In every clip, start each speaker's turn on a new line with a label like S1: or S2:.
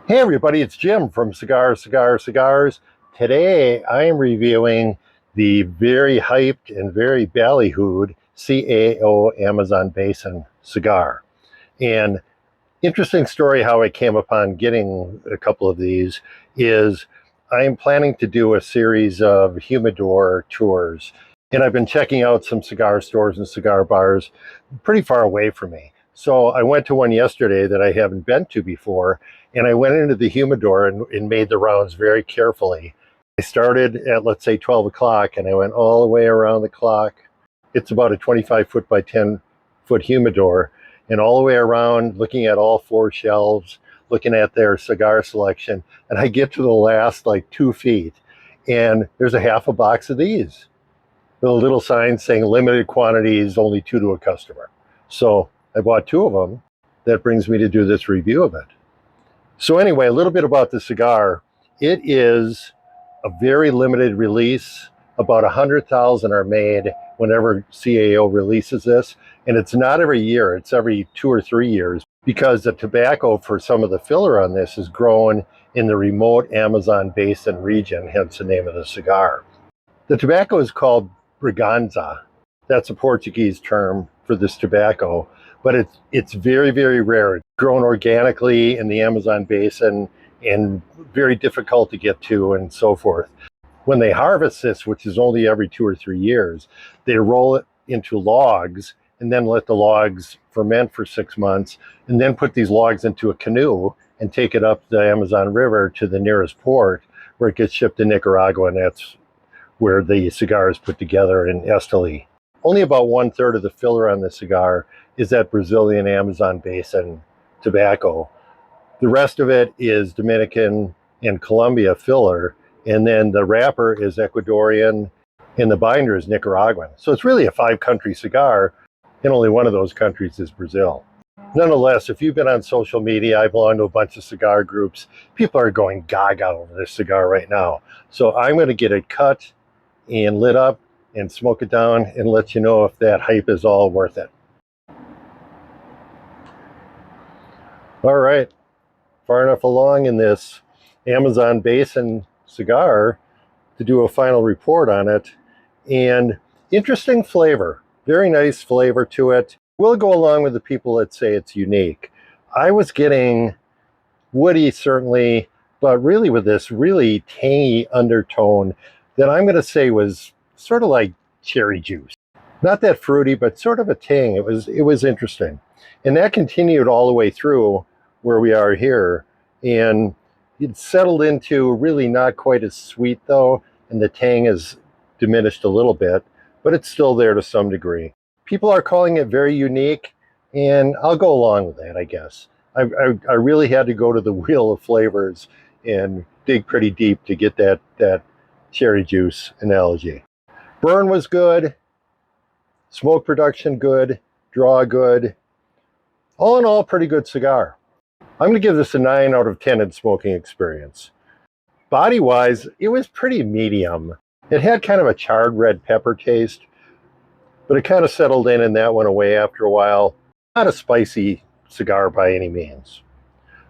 S1: Hey everybody, it's Jim from Cigars. Today I am reviewing the very hyped and very ballyhooed CAO Amazon Basin cigar. And interesting story how I came upon getting a couple of these is I'm planning to do a series of humidor tours. And I've been checking out some cigar stores and cigar bars pretty far away from me. So I went to one yesterday that I haven't been to before, and I went into the humidor and made the rounds very carefully. I started at, let's say, 12 o'clock, and I went all the way around the clock. It's about a 25 foot by 10 foot humidor, and all the way around, looking at all four shelves, looking at their cigar selection. And I get to the last like 2 feet, and there's a half a box of these with a little sign saying limited quantities, only two to a customer. So I bought two of them. That brings me to do this review of it. So anyway, a little bit about the cigar. It is a very limited release. About 100,000 are made whenever CAO releases this. And it's not every year, it's every 2 or 3 years, because the tobacco for some of the filler on this is grown in the remote Amazon Basin region, hence the name of the cigar. The tobacco is called Braganza. That's a Portuguese term for this tobacco, but it's very, very rare. It's grown organically in the Amazon Basin and very difficult to get to and so forth. When they harvest this, which is only every 2 or 3 years, they roll it into logs and then let the logs ferment for 6 months and then put these logs into a canoe and take it up the Amazon River to the nearest port where it gets shipped to Nicaragua, and that's where the cigar is put together in Esteli. Only about 1/3 of the filler on the cigar is that Brazilian Amazon Basin tobacco. The rest of it is Dominican and Colombia filler, and then the wrapper is Ecuadorian and the binder is Nicaraguan. So it's really a 5 country cigar, and only one of those countries is Brazil. Nonetheless, if you've been on social media, I belong to a bunch of cigar groups. People are going gaga over this cigar right now. So I'm going to get it cut and lit up and smoke it down and let you know if that hype is all worth it. All right, far enough along in this Amazon Basin cigar to do a final report on it. And interesting flavor, very nice flavor to it. We'll go along with the people that say it's unique. I was getting woody, certainly, but really with this really tangy undertone that I'm going to say was sort of like cherry juice. Not that fruity, but sort of a tang. It was interesting. And that continued all the way through where we are here. And it settled into really not quite as sweet though, and the tang is diminished a little bit, but it's still there to some degree. People are calling it very unique, and I'll go along with that, I guess. I really had to go to the wheel of flavors and dig pretty deep to get that cherry juice analogy. Burn was good, smoke production good, draw good. All in all, pretty good cigar. I'm going to give this a 9 out of 10 in smoking experience. Body-wise, it was pretty medium. It had kind of a charred red pepper taste, but it kind of settled in and that went away after a while. Not a spicy cigar by any means.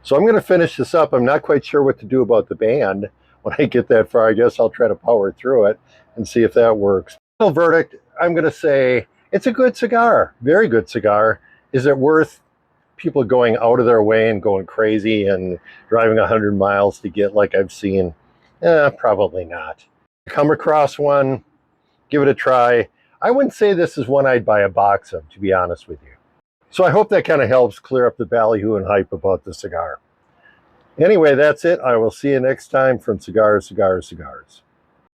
S1: So I'm going to finish this up. I'm not quite sure what to do about the band. When I get that far, I guess I'll try to power through it and see if that works. Final verdict, I'm going to say it's a good cigar, very good cigar. Is it worth people going out of their way and going crazy and driving 100 miles to get like I've seen? Probably not. Come across one, give it a try. I wouldn't say this is one I'd buy a box of, to be honest with you. So I hope that kind of helps clear up the ballyhoo and hype about the cigar. Anyway, that's it. I will see you next time from Cigars.